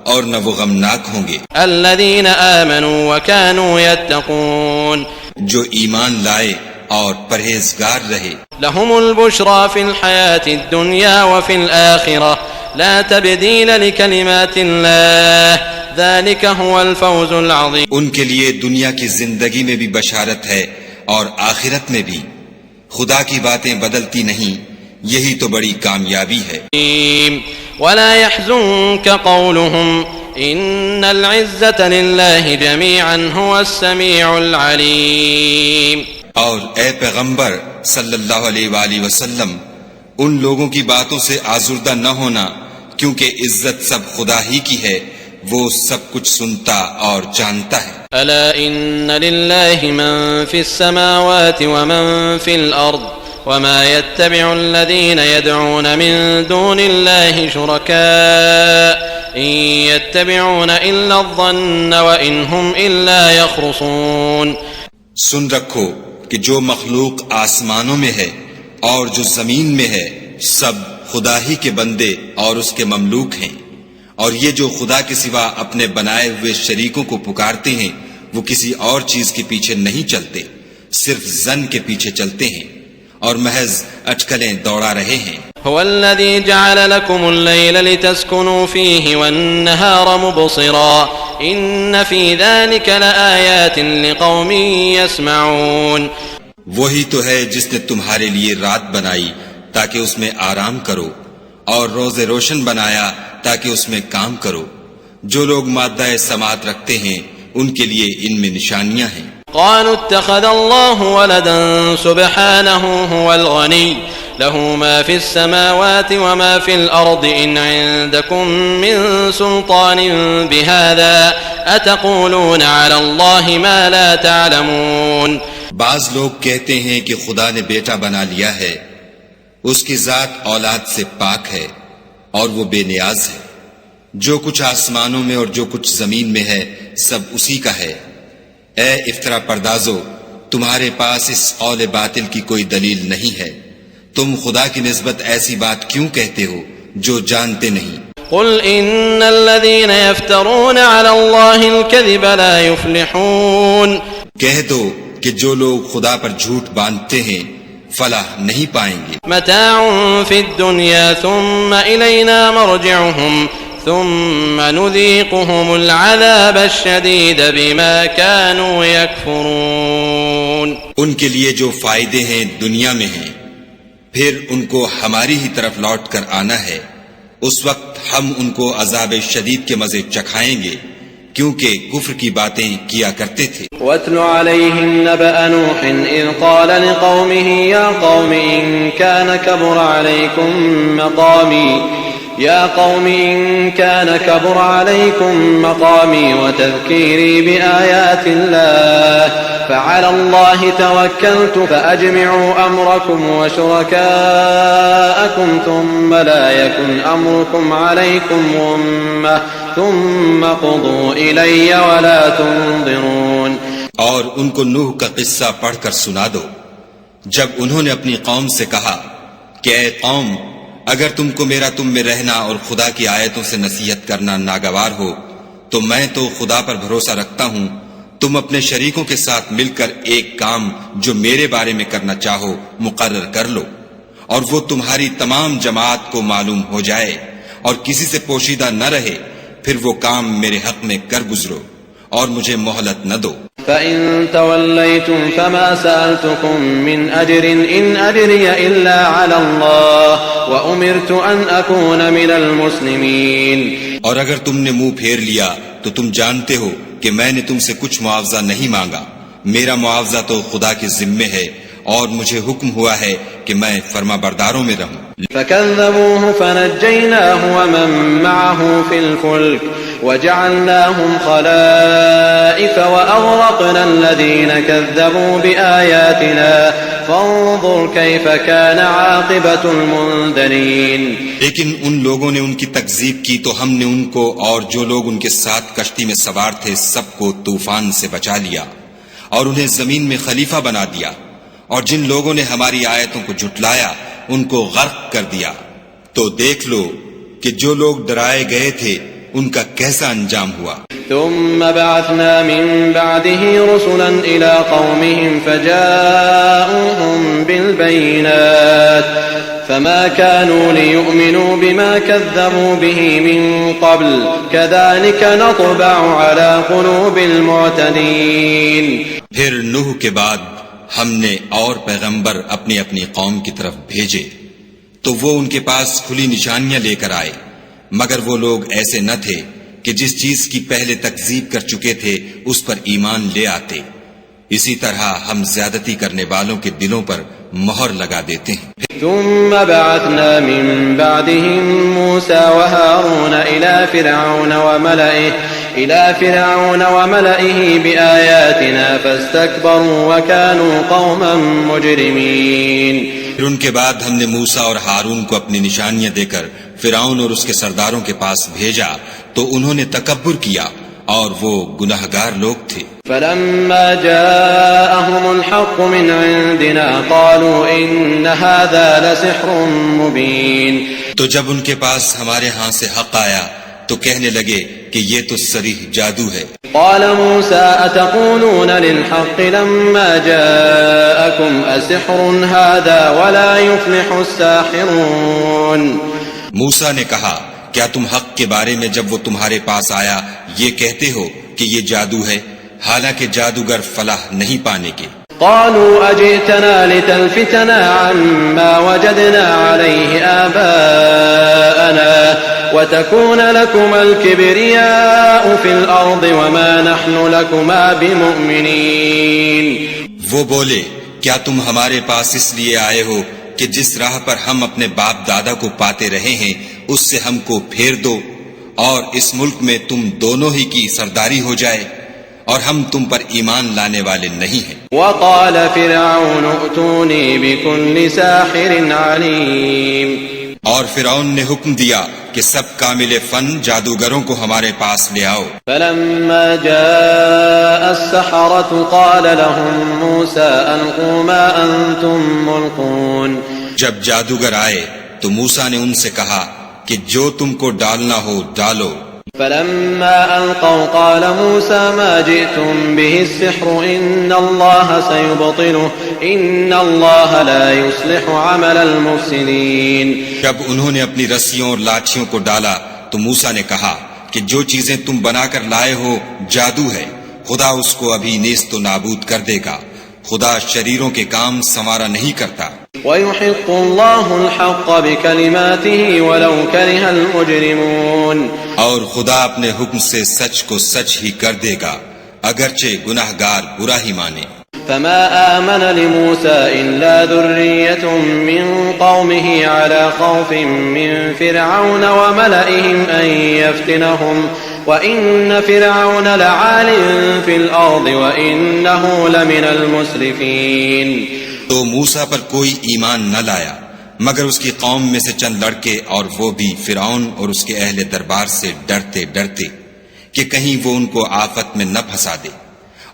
اور نہ وہ غمناک ہوں گے۔ الذين آمنوا وكانوا يتقون۔ جو ایمان لائے اور پرہیزگار رہے۔ لهم البشرى في الحياة الدنيا وفي الآخرة لا تبديل لكلمات الله ذلك هو الفوز العظيم۔ ان کے لیے دنیا کی زندگی میں بھی بشارت ہے اور آخرت میں بھی، خدا کی باتیں بدلتی نہیں، یہی تو بڑی کامیابی ہے۔ ولا يحزنك قولهم إن العزة لله جميعا هو السميع العليم۔ اور اے پیغمبر صلی اللہ علیہ وآلہ وسلم، ان لوگوں کی باتوں سے آزردہ نہ ہونا، کیونکہ عزت سب خدا ہی کی ہے، وہ سب کچھ سنتا اور جانتا ہے۔ ألا إن لله من في السماوات ومن في الأرض وما يتبع الذين يدعون من دون الله شركاء إن يتبعون إلا الظن وإن هم إلا يخرصون۔ سن رکھو کہ جو مخلوق آسمانوں میں ہے اور جو زمین میں ہے سب خدا ہی کے بندے اور اس کے مملوک ہیں، اور یہ جو خدا کے سوا اپنے بنائے ہوئے شریکوں کو پکارتے ہیں وہ کسی اور چیز کے پیچھے نہیں چلتے، صرف ظن کے پیچھے چلتے ہیں اور محض اٹکلیں دوڑا رہے ہیں۔ هو الذي جعل لكم الليل لتسكنوا فيه والنهار مبصرا إن في ذلك لآيات لقوم يسمعون۔ وہی تو ہے جس نے تمہارے لیے رات بنائی تاکہ اس میں آرام کرو، اور روز روشن بنایا تاکہ اس میں کام کرو۔ جو لوگ مادہ سماعت رکھتے ہیں ان کے لیے ان میں نشانیاں ہیں۔ قالوا اتخذ الله ولدا سبحانه هو الغني له ما في السماوات وما في الأرض إن عندكم من سلطان بهذا أتقولون على الله ما لا تعلمون۔ بعض لوگ کہتے ہیں کہ خدا نے بیٹا بنا لیا ہے، اس کی ذات اولاد سے پاک ہے اور وہ بے نیاز ہے، جو کچھ آسمانوں میں اور جو کچھ زمین میں ہے سب اسی کا ہے۔ اے افطرا پردازو، تمہارے پاس اس قول باطل کی کوئی دلیل نہیں ہے، تم خدا کی نسبت ایسی بات کیوں کہتے ہو جو جانتے نہیں؟ قل ان الذين يفترون على الله الكذب لا يفلحون۔ کہہ دو کہ جو لوگ خدا پر جھوٹ باندھتے ہیں فلاح نہیں پائیں گے۔ متاع في الدنيا ثم إلينا مرجعهم ثم نذيقهم العذاب الشديد بما كانوا يكفرون۔ ان کے لیے جو فائدے ہیں دنیا میں ہیں، پھر ان کو ہماری ہی طرف لوٹ کر آنا ہے، اس وقت ہم ان کو عذاب شدید کے مزے چکھائیں گے کیونکہ کفر کی باتیں کیا کرتے تھے۔ وَاتْلُ عَلَيْهِمْ نَبَأَ نُوحٍ إِذْ قَالَ لِقَوْمِهِ يَا قَوْمِ إِن كَانَ كَبُرَ عَلَيْكُمْ مَقَامِي وَتَذْكِيرِي بِآيَاتِ اللَّهِ فَعَلَى اللَّهِ تَوَكَّلْتُ فَأَجْمِعُوا أَمْرَكُمْ وَشُرَكَاءَكُمْ ثُمَّ لَا يَكُنْ أَمْرُكُمْ عَلَيْكُمْ غُمَّةً ثُمَّ قُضُوا إِلَيَّ وَلَا تُنظِرُونَ۔ اور ان کو نوح کا قصہ پڑھ کر سنا دو، جب انہوں نے اپنی قوم سے کہا کہ اے قوم، اگر تم کو میرا تم میں رہنا اور خدا کی آیتوں سے نصیحت کرنا ناگوار ہو تو میں تو خدا پر بھروسہ رکھتا ہوں، تم اپنے شریکوں کے ساتھ مل کر ایک کام جو میرے بارے میں کرنا چاہو مقرر کر لو، اور وہ تمہاری تمام جماعت کو معلوم ہو جائے اور کسی سے پوشیدہ نہ رہے، پھر وہ کام میرے حق میں کر گزرو اور مجھے مہلت نہ دو۔ فَإِن تَوَلَّيْتُمْ فَمَا سَأَلْتُكُم مِّنْ أَجْرٍ إِنْ أَجْرِيَ إِلَّا عَلَى اللَّهِ وَأُمِرْتُ أَنْ أَكُونَ مِنَ الْمُسْلِمِينَ۔ اور اگر تم نے منہ پھیر لیا تو تم جانتے ہو کہ میں نے تم سے کچھ معاوضہ نہیں مانگا، میرا معاوضہ تو خدا کے ذمے ہے، اور مجھے حکم ہوا ہے کہ میں فرما برداروں میں رہوں۔ فَكَذَّبُوهُ فَنَجَّيْنَاهُ وَمَن مَّعَهُ فِي الْفُلْكِ وَجَعَلْنَاهُمْ خَلَائِفَ وَأَغْرَقْنَا الَّذِينَ كَذَّبُوا بِآيَاتِنَا فانظر كيف كان عاقبة المنذرين. لیکن ان لوگوں نے ان کی تکذیب کی تو ہم نے ان کو اور جو لوگ ان کے ساتھ کشتی میں سوار تھے سب کو طوفان سے بچا لیا اور انہیں زمین میں خلیفہ بنا دیا، اور جن لوگوں نے ہماری آیتوں کو جھٹلایا ان کو غرق کر دیا. تو دیکھ لو کہ جو لوگ ڈرائے گئے تھے ان کا کیسا انجام ہوا. ثم بعثنا من بعده رسلا إلى قومهم فجاءوهم بالبينات فما كانوا ليؤمنوا بما كذبوا به من قبل كذلك نطبع على قلوب المعتدين. پھر نوح کے بعد ہم نے اور پیغمبر اپنی اپنی قوم کی طرف بھیجے تو وہ ان کے پاس کھلی نشانیاں لے کر آئے، مگر وہ لوگ ایسے نہ تھے کہ جس چیز کی پہلے تکذیب کر چکے تھے اس پر ایمان لے آتے. اسی طرح ہم زیادتی کرنے والوں کے دلوں پر مہر لگا دیتے ہیں. ثم بعثنا من بعدهم موسى وهارون إلى فرعون وملئه بآياتنا فاستكبروا وكانوا قوما مجرمين. پھر ان کے بعد ہم نے موسیٰ اور ہارون کو اپنی نشانیاں دے کر فرعون اور اس کے سرداروں کے پاس بھیجا تو انہوں نے تکبر کیا اور وہ گناہگار لوگ تھے. فلما جاءهم الحق من عندنا قالوا إن هذا لسحر مبين. تو جب ان کے پاس ہمارے ہاں سے حق آیا تو کہنے لگے کہ یہ تو صریح جادو ہے. قال موسى أتقولون للحق لما جاءكم أسحر هذا ولا يفلح الساحرون. موسیٰ نے کہا کیا تم حق کے بارے میں جب وہ تمہارے پاس آیا یہ کہتے ہو کہ یہ جادو ہے، حالانکہ جادوگر فلاح نہیں پانے کے. قالوا أجئتنا لتلفتنا عما وجدنا عليه آباءنا وتكون لكما الكبرياء في الأرض وما نحن لكما بمؤمنين. وہ بولے کیا تم ہمارے پاس اس لیے آئے ہو کہ جس راہ پر ہم اپنے باپ دادا کو پاتے رہے ہیں اس سے ہم کو پھیر دو اور اس ملک میں تم دونوں ہی کی سرداری ہو جائے، اور ہم تم پر ایمان لانے والے نہیں ہیں. وقال فرعون ائتوني بكل ساحر عليم. اور فرعون نے حکم دیا کہ سب کامل فن جادوگروں کو ہمارے پاس لے آؤ. فلما جاء السحرة قال لهم موسى ألقوا ما أنتم ملقون. جب جادوگر آئے تو موسیٰ نے ان سے کہا کہ جو تم کو ڈالنا ہو ڈالو. فلما ألقوا قال موسى ما جئتم به السحر إن الله سيبطله إن الله لا يصلح عمل المفسدين. جب انہوں نے اپنی رسیوں اور لاٹھیوں کو ڈالا تو موسیٰ نے کہا کہ جو چیزیں تم بنا کر لائے ہو جادو ہے، خدا اس کو ابھی نیست و نابود کر دے گا. خدا شریروں کے کام سنوارا نہیں کرتا. ويحق الله الحق بكلماته ولو كره المجرمون. اور خدا اپنے حکم سے سچ کو سچ ہی کر دے گا اگرچہ گناہگار برا ہی مانے. فما آمن لموسى إلا ذرية من قومه على خوف من فرعون وملئهم أن يفتنهم وَإِنَّ فِرْعَوْنَ لَعَالٍ فِي الْأَرْضِ وَإِنَّهُ لَمِنَ الْمُسْرِفِينَ. تو موسیٰ پر کوئی ایمان نہ لایا مگر اس کی قوم میں سے چند لڑکے، اور وہ بھی فرعون اور اس کے اہل دربار سے ڈرتے ڈرتے کہ کہیں وہ ان کو آفت میں نہ پھنسا دے.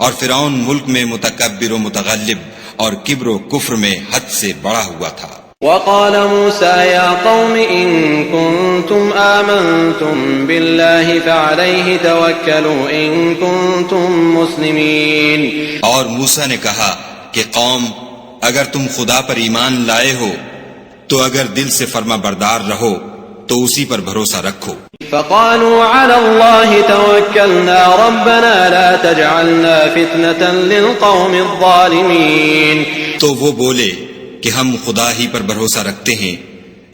اور فرعون ملک میں متکبر و متغلب اور کبر و کفر میں حد سے بڑا ہوا تھا. وقال موسى يا قوم إن كنتم آمنتم بالله فعليه توكلوا إن كنتم مسلمين. اور موسیٰ نے کہا کہ قوم اگر تم خدا پر ایمان لائے ہو تو اگر دل سے فرما بردار رہو تو اسی پر بھروسہ رکھو. فقالوا على الله توكلنا ربنا لا تجعلنا فتنة للقوم الظالمين. تو وہ بولے کہ ہم خدا ہی پر بھروسہ رکھتے ہیں،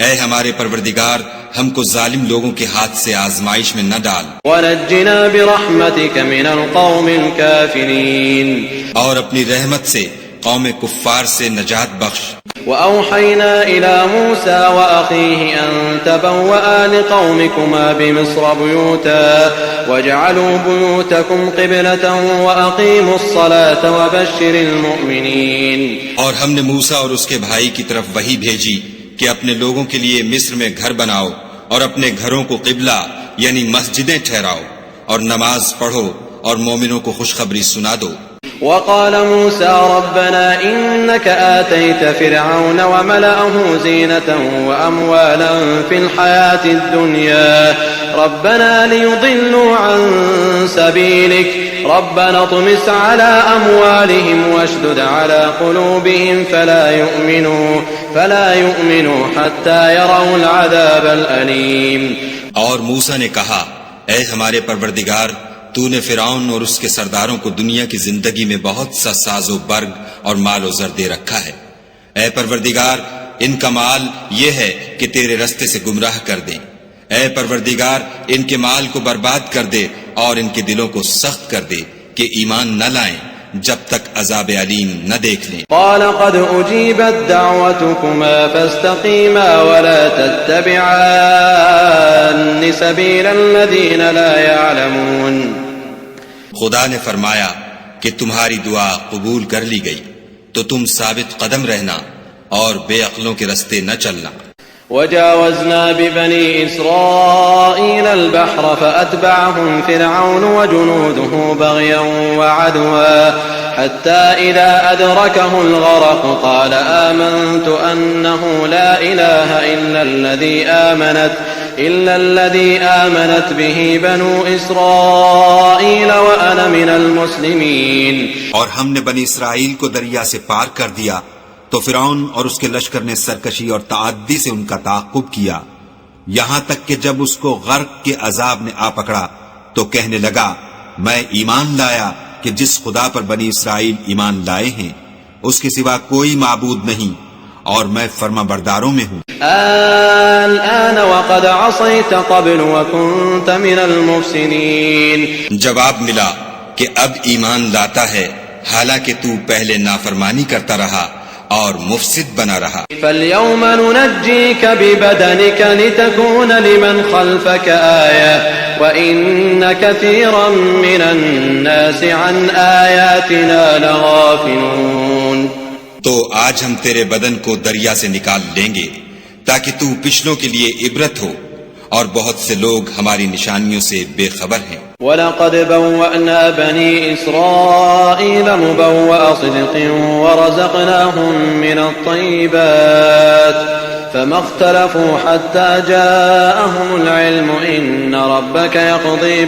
اے ہمارے پروردگار ہم کو ظالم لوگوں کے ہاتھ سے آزمائش میں نہ ڈال. ونجنا برحمتك من القوم الكافرين. اور اپنی رحمت سے قوم کفار سے نجات بخش۔ وأوحينا إلى موسى وأخيه أن تبوأ لقومكما بمصر بيوتا واجعلوا بيوتكم قبلة وأقيموا الصلاة وبشر المؤمنين۔ اور ہم نے موسیٰ اور اس کے بھائی کی طرف وحی بھیجی کہ اپنے لوگوں کے لیے مصر میں گھر بناؤ اور اپنے گھروں کو قبلہ یعنی مسجدیں ٹھہراؤ اور نماز پڑھو اور مومنوں کو خوشخبری سنا دو۔ وقال موسى ربنا إنك آتيت فرعون وملأه زينة وأموالا في الحياة الدنيا ربنا ليضلوا عن سبيلك ربنا اطمس على أموالهم واشدد على قلوبهم فلا يؤمنوا حتى يروا العذاب الأليم۔ اور موسیٰ نے کہا اے ہمارے پروردگار تو نے فرعون اور اس کے سرداروں کو دنیا کی زندگی میں بہت سا ساز و برگ اور مال و زر دے رکھا ہے، اے پروردگار ان کا مال یہ ہے کہ تیرے رستے سے گمراہ کر دیں، اے پروردگار ان کے مال کو برباد کر دے اور ان کے دلوں کو سخت کر دے کہ ایمان نہ لائیں جب تک عذاب علیم نہ دیکھ لیں۔ قال قد اجیبت دعوتكما فاستقیما ولا تتبعان سبیل الذین لا يعلمون۔ خدا نے فرمایا کہ تمہاری دعا قبول کر لی گئی تو تم ثابت قدم رہنا اور بے عقلوں کے رستے نہ چلنا۔ وجاوزنا ببني إسرائيل البحر فأتبعهم فرعون وجنوده بغيا وعدوا حتى إذا أدركه الغرق قال آمنت أنه لا إله إلا الذي آمنت به بنو إسرائيل وأنا من المسلمين۔ اور ہم نے بنی اسرائیل کو دریا سے پار کر دیا تو فرعون اور اس کے لشکر نے سرکشی اور تعدی سے ان کا تعاقب کیا یہاں تک کہ جب اس کو غرق کے عذاب نے آ پکڑا تو کہنے لگا میں ایمان لایا کہ جس خدا پر بنی اسرائیل ایمان لائے ہیں اس کے سوا کوئی معبود نہیں اور میں فرما برداروں میں ہوں۔ الآن وقد عصيت قبل وكنت من المفسدين۔ جواب ملا کہ اب ایمان لاتا ہے حالانکہ تو پہلے نافرمانی کرتا رہا اور مفسد بنا رہا۔ فَالْيَوْمَ نُنَجِّيكَ بِبَدَنِكَ لِتَكُونَ لِمَنْ خَلْفَكَ آيَةً وَإِنَّ كَثِيرًا مِنَ النَّاسِ عَنْ آيَاتِنَا لَغَافِلُونَ۔ تو آج ہم تیرے بدن کو دریا سے نکال لیں گے تاکہ تو پچھلوں کے لیے عبرت ہو اور بہت سے لوگ ہماری نشانیوں سے بے خبر ہیں۔ وَلَقَدْ بَوَّأْنَا بَنِي إِسْرَائِيلَ مُبَوَّأَ صِدْقٍ وَرَزَقْنَاهُمْ مِنَ الطَّيِّبَاتِ فَمَا اخْتَلَفُوا حَتَّى جَاءَهُمُ الْعِلْمُ إِنَّ رَبَّكَ يَقْضِي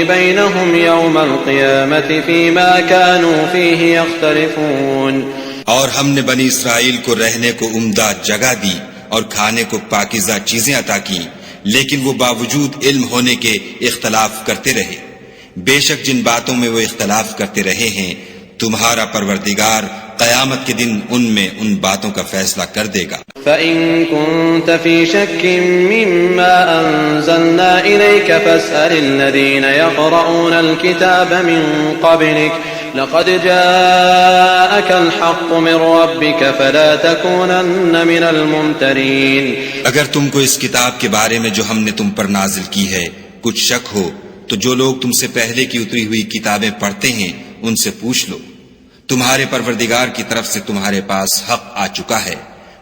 بَيْنَهُمْ يَوْمَ الْقِيَامَةِ فِيمَا كَانُوا فِيهِ يَخْتَلِفُونَ۔ اور ہم نے بنی اسرائیل کو رہنے کو عمدہ جگہ دی اور کھانے کو پاکیزہ چیزیں عطا کی لیکن وہ باوجود علم ہونے کے اختلاف کرتے رہے۔ بے شک جن باتوں میں وہ اختلاف کرتے رہے ہیں تمہارا پروردگار قیامت کے دن ان میں ان باتوں کا فیصلہ کر دے گا۔ فَإِن كُنتَ فِي شَكٍّ مِّمَّا أَنزَلْنَا إِلَيْكَ فَاسْأَلِ الَّذِينَ يَقْرَؤُونَ الْكِتَابَ مِن قَبْلِكَ لقد جاءك الحق من ربك فلا تكونن من الممترين۔ اگر تم کو اس کتاب کے بارے میں جو ہم نے تم پر نازل کی ہے کچھ شک ہو تو جو لوگ تم سے پہلے کی اتری ہوئی کتابیں پڑھتے ہیں ان سے پوچھ لو، تمہارے پروردگار کی طرف سے تمہارے پاس حق آ چکا ہے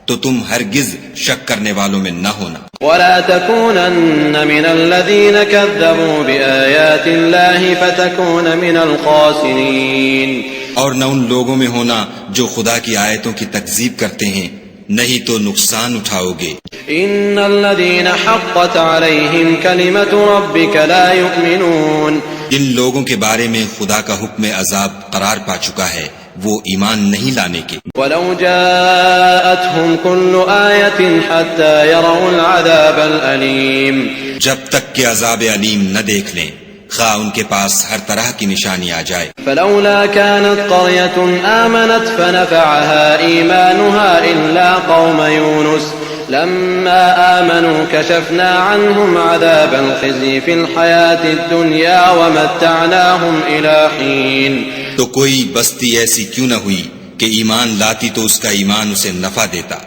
تو تم ہرگز شک کرنے والوں میں نہ ہونا۔ ولا تكونن من الذين كذبوا بآيات الله فتكون من الخاسرين۔ اور نہ ان لوگوں میں ہونا جو خدا کی آیتوں کی تکذیب کرتے ہیں نہیں تو نقصان اٹھاؤ گے۔ ان الذين حقت عليهم كلمة ربك لا يؤمنون۔ جن لوگوں کے بارے میں خدا کا حکم عذاب قرار پا چکا ہے وہ ایمان نہیں لانے کے۔ ولو جاءتهم كل آية حتى يروا العذاب الأليم۔ جب تک کہ عذاب علیم نہ دیکھ لیں خواہ ان کے پاس ہر طرح کی نشانی آ جائے۔ فلولا كانت قرية آمنت فنفعها إيمانها إلا قوم يونس لما آمنوا كشفنا عنهم عذاب الخزي في الحياة الدنيا ومتعناهم إلى حين. تو کوئی بستی ایسی کیوں نہ ہوئی کہ ایمان لاتی تو اس کا ایمان اسے نفع دیتا.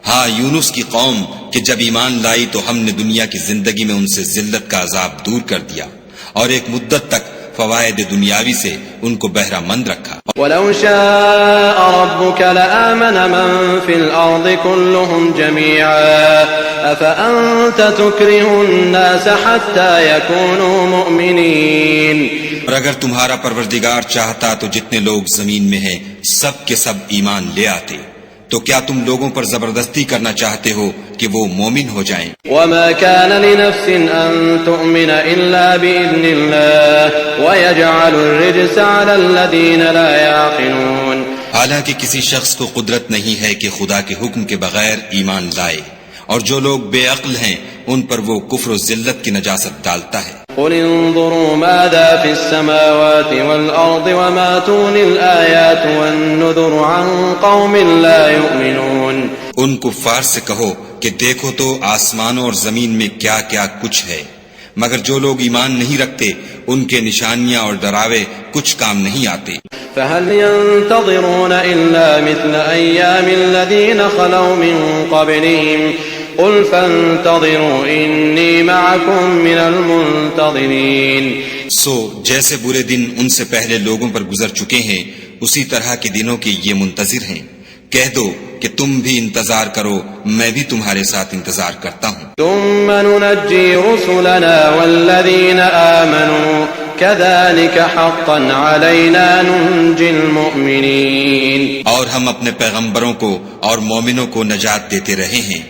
ہاں یونس کی قوم کہ جب ایمان لائی تو ہم نے دنیا کی زندگی میں ان سے ذلت کا عذاب دور کر دیا اور ایک مدت تک فوائد دنیاوی سے ان کو بہرہ مند رکھا. وَلَوْ شَاءَ رَبُّكَ لَآمَنَ مَن فِي الْأَرْضِ كُلُّهُمْ جَمِيعًا أَفَأَنْتَ تُكْرِهُ النَّاسَ حَتَّى يَكُونُوا مُؤْمِنِينَ. اور اگر تمہارا پروردگار چاہتا تو جتنے لوگ زمین میں ہیں سب کے سب ایمان لے آتے. تو کیا تم لوگوں پر زبردستی کرنا چاہتے ہو کہ وہ مومن ہو جائیں؟ وَمَا كَانَ لِنَفْسٍ أَن تُؤْمِنَ إِلَّا بِإِذْنِ اللَّهِ وَيَجْعَلُ الرِّجْسَ عَلَى الَّذِينَ لَا يَعْقِلُونَ. حالانکہ کسی شخص کو قدرت نہیں ہے کہ خدا کے حکم کے بغیر ایمان لائے، اور جو لوگ بے عقل ہیں ان پر وہ کفر و ذلت کی نجاست ڈالتا ہے. قل انظروا ماذا في السماوات والأرض وما تغني الآيات والنذر عن قوم لا يؤمنون. ان کفار سے کہو کہ دیکھو تو آسمانوں اور زمین میں کیا کیا کچھ ہے، مگر جو لوگ ایمان نہیں رکھتے ان کے نشانیاں اور ڈراوے کچھ کام نہیں آتے. فهل ينتظرون إلا مثل أيام الذين خلوا من قبلهم قل فانتظروا إني معكم من المنتظرين. سو جیسے برے دن ان سے پہلے لوگوں پر گزر چکے ہیں اسی طرح کے دنوں کے یہ منتظر ہیں. کہہ دو کہ تم بھی انتظار کرو، میں بھی تمہارے ساتھ انتظار کرتا ہوں. ثم ننجي رسلنا والذين آمنوا كذلك حقا علينا ننجي المؤمنين. اور ہم اپنے پیغمبروں کو اور مومنوں کو نجات دیتے رہے ہیں،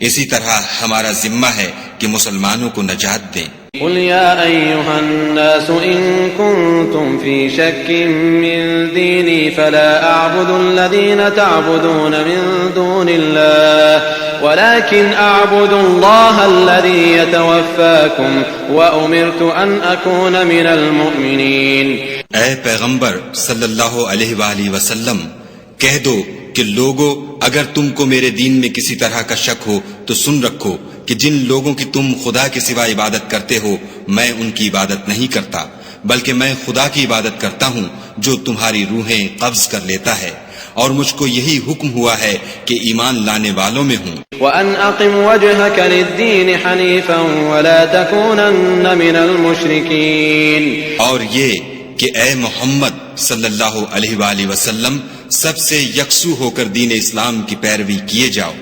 اسی طرح ہمارا ذمہ ہے کہ مسلمانوں کو نجات دیں. قل يا أيها الناس إن كنتم في شك من ديني فلا أعبد الذين تعبدون من دون الله ولكن أعبد الله الذي يتوفاكم وأمرت أن أكون من المؤمنين. اے پیغمبر صلی اللہ علیہ وآلہ وسلم، کہہ دو کہ لوگو اگر تم کو میرے دین میں کسی طرح کا شک ہو تو سن رکھو کہ جن لوگوں کی تم خدا کے سوا عبادت کرتے ہو میں ان کی عبادت نہیں کرتا، بلکہ میں خدا کی عبادت کرتا ہوں جو تمہاری روحیں قبض کر لیتا ہے، اور مجھ کو یہی حکم ہوا ہے کہ ایمان لانے والوں میں ہوں. وَأَنْ أَقِمْ وَجْهَكَ لِلدِّينِ حَنِيفًا وَلَا تَكُونَنَّ مِنَ الْمُشْرِكِينَ. اور یہ کہ اے محمد صلی اللہ علیہ وآلہ وسلم سب سے یکسو ہو کر دین اسلام کی پیروی کیے جاؤ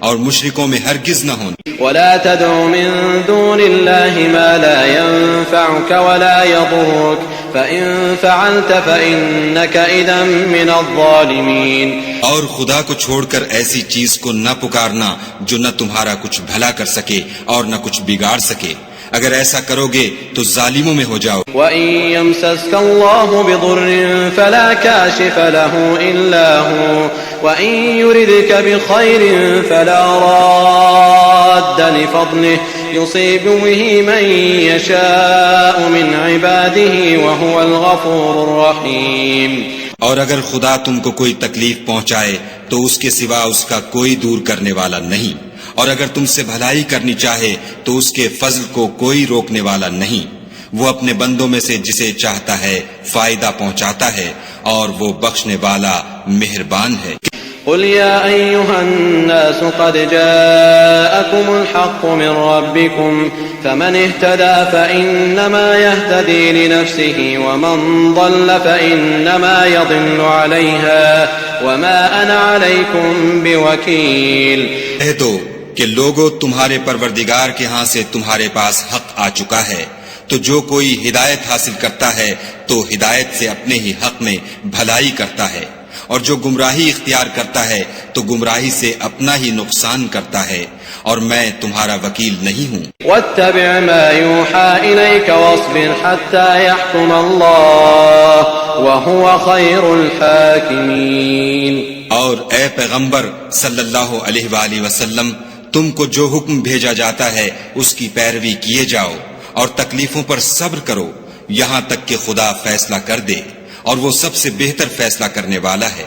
اور مشرکوں میں ہرگز نہ ہوں. ولا تدع من دون الله ما لا ينفعك ولا يضرك فإن فعلت فإنك إذا من الظالمين. اور خدا کو چھوڑ کر ایسی چیز کو نہ پکارنا جو نہ تمہارا کچھ بھلا کر سکے اور نہ کچھ بگاڑ سکے، اگر ایسا کرو گے تو ظالموں میں ہو جاؤ. وَإِن يَمْسَسْكَ اللَّهُ بِضُرٍّ فَلَا كَاشِفَ لَهُ إِلَّا هُوَ وَإِن يُرِدْكَ بِخَيْرٍ فَلَا رَادَّ لِفَضْلِهِ يُصِيبُ بِهِ مَن يَشَاءُ مِنْ عِبَادِهِ وَهُوَ الْغَفُورُ الرَّحِيمُ. اور اگر خدا تم کو کوئی تکلیف پہنچائے تو اس کے سوا اس کا کوئی دور کرنے والا نہیں، اور اگر تم سے بھلائی کرنی چاہے تو اس کے فضل کو کوئی روکنے والا نہیں. وہ اپنے بندوں میں سے جسے چاہتا ہے فائدہ پہنچاتا ہے اور وہ بخشنے والا مہربان ہے. قل يا أيها الناس قد جاءكم الحق من ربكم فمن اهتدى فإنما يهتدي لنفسه ومن ضل فإنما يضل عليها وما أنا عليكم بوكيل. کہہ دو کہ لوگو تمہارے پروردگار کے ہاں سے تمہارے پاس حق آ چکا ہے، تو جو کوئی ہدایت حاصل کرتا ہے تو ہدایت سے اپنے ہی حق میں بھلائی کرتا ہے، اور جو گمراہی اختیار کرتا ہے تو گمراہی سے اپنا ہی نقصان کرتا ہے، اور میں تمہارا وکیل نہیں ہوں. واتبع ما يوحى إليك واصبر حتى يحكم الله وهو خير الحاكمين. اور اے پیغمبر صلی اللہ علیہ وآلہ وسلم تم کو جو حکم بھیجا جاتا ہے اس کی پیروی کیے جاؤ اور تکلیفوں پر صبر کرو یہاں تک کہ خدا فیصلہ کر دے، اور وہ سب سے بہتر فیصلہ کرنے والا ہے.